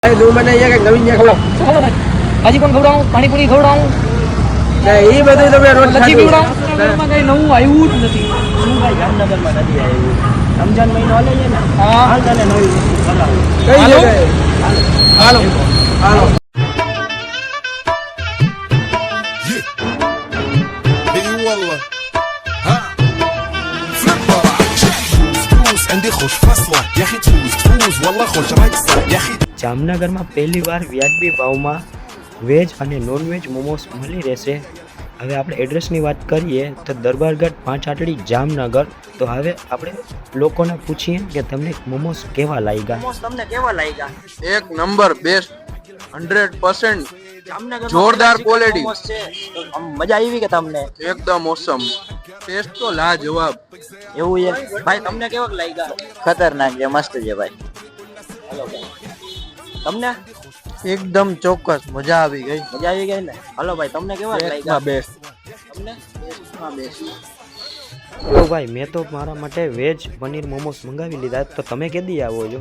તું મને અહીંયા કઈક નવીન ખવડાવ. શું ખબર ભાઈ? ભાજી પણ ખવડાવું, પાણીપુરી ખવડાવું, એ બધું તમે રોજ લચ્છી ખાધું. પીવડાવું. જામનગરમાં કઈ નવું આવ્યું જ નથી. શું ભાઈ જામનગરમાં નથી આવ્યું? રમજાન મહિનો હાલે છે ને, હા. હાલ તને નવી વસ્તુ ખવડાવું. કઈ હાલો. જગ્યાએ? હાલો. હાલો. اي والله ها فليبر تفوز عندي خوش فصله يا اخي تفوز والله خوش رقصه يا اخي જામનગરમાં પહેલીવાર વ્યાજબી ભાવમાં વેજ અને નોનવેજ મોમોસ મળી રહેશે. હવે આપણે એડ્રેસની વાત કરીએ તો દરબારગઢ 5 આટડી જામનગર. તો હવે આપણે લોકોને પૂછીએ કે તમને મોમોસ કેવા લાગ્યા. મોમોસ તમને કેવા લાગ્યા? એક નંબર બેસ્ટ 100% જામનગરમાં જોરદાર chicken quality. મોમોસ છે. તો આમ મજા આવી કે તમને? એકદમ ઓસમ. ટેસ્ટ તો લાજવાબ. એવું છે ભાઈ, તમને કેવા લાગ્યા? ખતરનાક છે, મસ્ત છે ભાઈ. હાલો ભાઈ, તમને એકદમ ચોક્કસ મજા આવી ગઈ. મજા આવી ગઈ ને? હાલો ભાઈ, તમને કેવા લાગ્યા? બેસ્ટ. તમને તો ભાઈ મેં તો મારા માટે વેજ પનીર મોમોસ મંગાવી લીધા. તો તમે કેદી આવો છો?